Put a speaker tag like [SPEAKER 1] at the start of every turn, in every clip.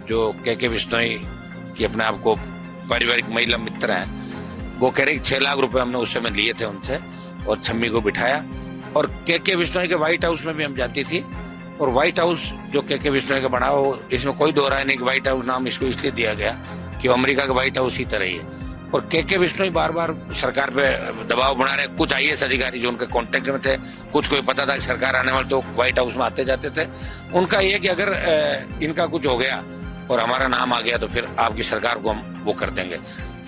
[SPEAKER 1] जो के बिश्नोई की अपने आप को पारिवारिक महिला मित्र हैं, वो कह रहे 6 लाख रुपए हमने उस समय लिए थे उनसे और छम्मी को बिठाया। और के बिश्नोई के व्हाइट हाउस में भी हम जाती थी, और व्हाइट हाउस जो के बिश्नोई का बना हो, इसमें कोई दो राय नहीं कि व्हाइट हाउस नाम इसको इसलिए दिया गया कि अमेरिका का व्हाइट हाउस ही तरह ही है। और के बिश्नोई बार बार सरकार पे दबाव बना रहे। कुछ आईएएस अधिकारी जो उनके कांटेक्ट में थे, कुछ कोई पता था कि सरकार आने वाले, तो व्हाइट हाउस में आते जाते थे। उनका ये कि अगर इनका कुछ हो गया और हमारा नाम आ गया तो फिर आपकी सरकार को हम वो कर देंगे।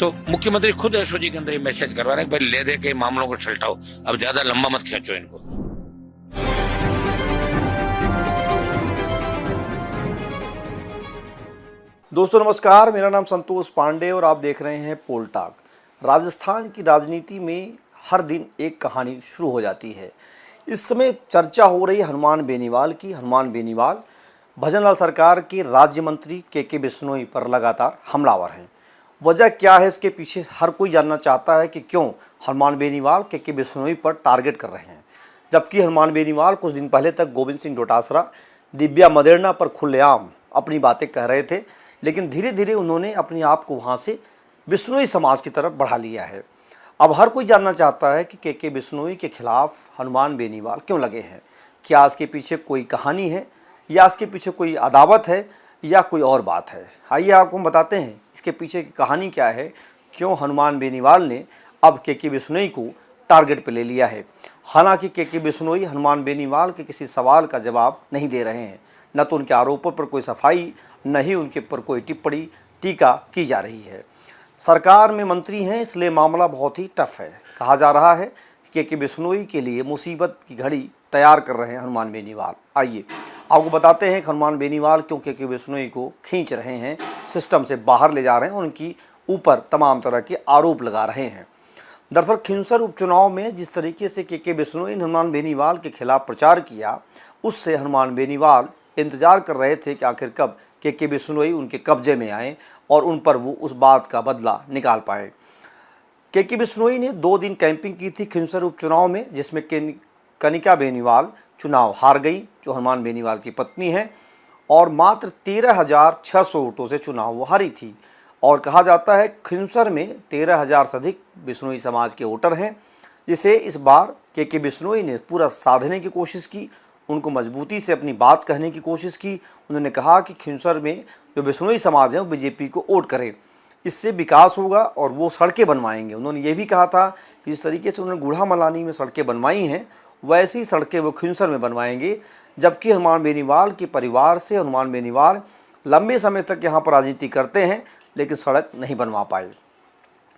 [SPEAKER 1] तो मुख्यमंत्री खुद यशो जी के अंदर मैसेज करवा रहे हैं कि भाई ले दे के मामलों को छलटाओ, अब ज्यादा लंबा मत खींचो इनको।
[SPEAKER 2] दोस्तों नमस्कार, मेरा नाम संतोष पांडे और आप देख रहे हैं पोल टॉक। राजस्थान की राजनीति में हर दिन एक कहानी शुरू हो जाती है। इस समय चर्चा हो रही है हनुमान बेनीवाल की। हनुमान बेनीवाल भजनलाल सरकार के राज्य मंत्री के बिश्नोई पर लगातार हमलावर हैं। वजह क्या है, इसके पीछे हर कोई जानना चाहता है कि क्यों हनुमान बेनीवाल के बिश्नोई पर टारगेट कर रहे हैं। जबकि हनुमान बेनीवाल कुछ दिन पहले तक गोविंद सिंह डोटासरा, दिव्या मदेरणा पर खुलेआम अपनी बातें कह रहे थे, लेकिन धीरे धीरे उन्होंने अपने आप को वहाँ से बिश्नोई समाज की तरफ बढ़ा लिया है। अब हर कोई जानना चाहता है कि के बिश्नोई के खिलाफ हनुमान बेनीवाल क्यों लगे हैं। क्या इसके पीछे कोई कहानी है, या इसके पीछे कोई अदावत है, या कोई और बात है। आइए आपको हम बताते हैं इसके पीछे की कहानी क्या है, क्यों हनुमान बेनीवाल ने अब के बिश्नोई को टारगेट पर ले लिया है। हालांकि के बिश्नोई हनुमान बेनीवाल के किसी सवाल का जवाब नहीं दे रहे हैं, न तो उनके आरोपों पर कोई सफाई, न ही उनके पर कोई टिप्पणी टीका की जा रही है। सरकार में मंत्री हैं, इसलिए मामला बहुत ही टफ है। कहा जा रहा है कि के बिश्नोई के लिए मुसीबत की घड़ी तैयार कर रहे हैं हनुमान बेनीवाल। आइए आपको बताते हैं कि हनुमान बेनीवाल क्यों के बिश्नोई को खींच रहे हैं, सिस्टम से बाहर ले जा रहे हैं, उनकी ऊपर तमाम तरह के आरोप लगा रहे हैं। दरअसल खिंसर उपचुनाव में जिस तरीके से के बिश्नोई ने हनुमान बेनीवाल के खिलाफ प्रचार किया, उससे हनुमान बेनीवाल इंतजार कर रहे थे कि आखिर कब के बिश्नोई उनके कब्जे में आए और उन पर वो उस बात का बदला निकाल पाए। के बिश्नोई ने 2 दिन कैंपिंग की थी खिंसर उपचुनाव में, जिसमें कनिका बेनीवाल चुनाव हार गई, जो हनुमान बेनीवाल की पत्नी है, और मात्र 13,600 वोटों से चुनाव वो हारी थी। और कहा जाता है खिंसर में 13,000 से अधिक बिश्नोई समाज के वोटर हैं, जिसे इस बार के बिश्नोई ने पूरा साधने की कोशिश की, उनको मजबूती से अपनी बात कहने की कोशिश की। उन्होंने कहा कि खिंसर में जो बिश्नोई समाज है वो बीजेपी को वोट करे, इससे विकास होगा और वो सड़कें बनवाएंगे। उन्होंने ये भी कहा था कि जिस तरीके से उन्होंने गुढ़ा मलानी में सड़कें बनवाई हैं, वैसी ही सड़कें वो खिंसर में बनवाएंगे। जबकि हनुमान बेनीवाल के परिवार से हनुमान बेनीवाल लंबे समय तक यहाँ पर राजनीति करते हैं, लेकिन सड़क नहीं बनवा पाए।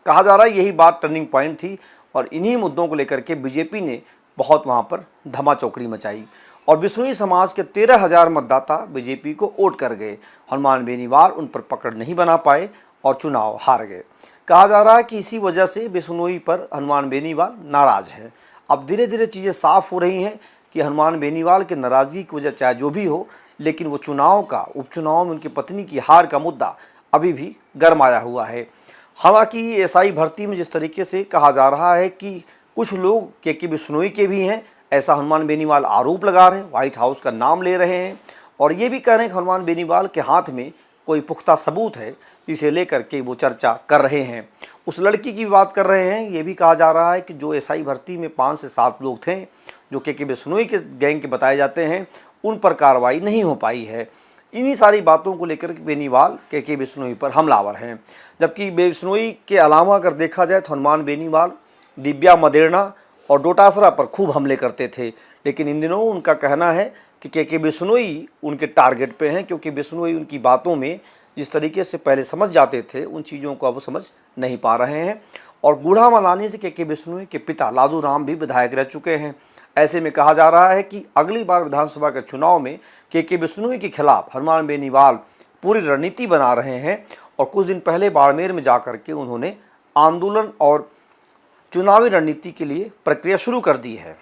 [SPEAKER 2] कहा जा रहा है यही बात टर्निंग पॉइंट थी, और इन्हीं मुद्दों को लेकर के बीजेपी ने बहुत वहाँ पर धमाचौकड़ी मचाई, और बिश्नोई समाज के 13,000 मतदाता बीजेपी को वोट कर गए। हनुमान बेनीवाल उन पर पकड़ नहीं बना पाए और चुनाव हार गए। कहा जा रहा है कि इसी वजह से बिश्नोई पर हनुमान बेनीवाल नाराज है। अब धीरे धीरे चीज़ें साफ हो रही हैं कि हनुमान बेनीवाल के नाराज़गी की वजह चाहे जो भी हो, लेकिन वो उपचुनाव में उनकी पत्नी की हार का मुद्दा अभी भी गरमाया हुआ है। हालांकि एसआई भर्ती में जिस तरीके से कहा जा रहा है कि कुछ लोग के बिश्नोई के भी हैं, ऐसा हनुमान बेनीवाल आरोप लगा रहे हैं, व्हाइट हाउस का नाम ले रहे हैं, और ये भी कह रहे हैं कि हनुमान बेनीवाल के हाथ में कोई पुख्ता सबूत है, जिसे लेकर के वो चर्चा कर रहे हैं। उस लड़की की बात कर रहे हैं। ये भी कहा जा रहा है कि जो एसआई भर्ती में 5 से 7 लोग थे, जो के बिश्नोई के गैंग के बताए जाते हैं, उन पर कार्रवाई नहीं हो पाई है। इन्हीं सारी बातों को लेकर बेनीवाल के बिश्नोई पर हमलावर हैं। जबकि बिश्नोई के अलावा अगर देखा जाए तो हनुमान बेनीवाल दिव्या मदेरणा और डोटासरा पर खूब हमले करते थे, लेकिन इन दिनों उनका कहना है कि के बिश्नोई उनके टारगेट पे हैं, क्योंकि बिश्नोई उनकी बातों में जिस तरीके से पहले समझ जाते थे, उन चीज़ों को अब समझ नहीं पा रहे हैं। और गुढ़ा मलानी से के बिश्नोई के पिता लादू राम भी विधायक रह चुके हैं। ऐसे में कहा जा रहा है कि अगली बार विधानसभा के चुनाव में के बिश्नोई के खिलाफ हनुमान बेनीवाल पूरी रणनीति बना रहे हैं। और कुछ दिन पहले बाड़मेर में जाकर के उन्होंने आंदोलन और चुनावी रणनीति के लिए प्रक्रिया शुरू कर दी है।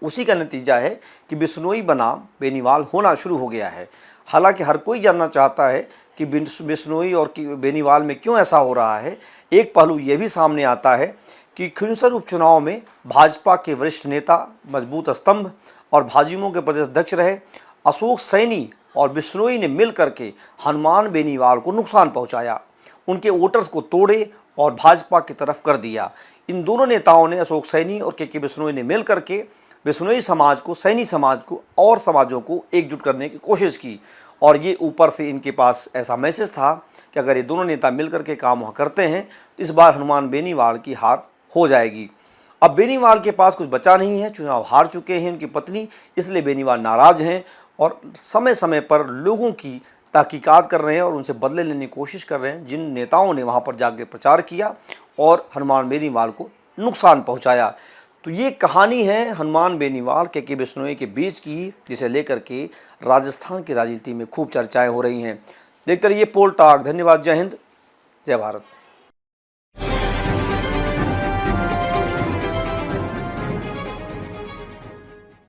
[SPEAKER 2] उसी का नतीजा है कि बिश्नोई बनाम बेनीवाल होना शुरू हो गया है। हालांकि हर कोई जानना चाहता है कि बिश्नोई और बेनीवाल में क्यों ऐसा हो रहा है। एक पहलू ये भी सामने आता है कि खिंसर उपचुनाव में भाजपा के वरिष्ठ नेता, मजबूत स्तंभ और भाजयुमो के प्रदेश अध्यक्ष रहे अशोक सैनी और बिश्नोई ने मिल करके हनुमान बेनीवाल को नुकसान पहुंचाया, उनके वोटर्स को तोड़े और भाजपा की तरफ कर दिया। इन दोनों नेताओं ने, अशोक सैनी और के बिश्नोई ने मिल करके बिश्नोई समाज को, सैनी समाज को और समाजों को एकजुट करने की कोशिश की। और ये ऊपर से इनके पास ऐसा मैसेज था कि अगर ये दोनों नेता मिलकर के काम वहाँ करते हैं तो इस बार हनुमान बेनीवाल की हार हो जाएगी। अब बेनीवाल के पास कुछ बचा नहीं है, चुनाव हार चुके हैं उनकी पत्नी, इसलिए बेनीवाल नाराज हैं और समय समय पर लोगों की तहकीकात कर रहे हैं और उनसे बदले लेने की कोशिश कर रहे हैं जिन नेताओं ने वहाँ पर जाकर प्रचार किया और हनुमान बेनीवाल को नुकसान पहुँचाया। तो ये कहानी है हनुमान बेनीवाल के बिश्नोई के बीच की, जिसे लेकर के राजस्थान की राजनीति में खूब चर्चाएं हो रही हैं। देखते रहिए पोल टॉक। धन्यवाद। जय हिंद, जय भारत।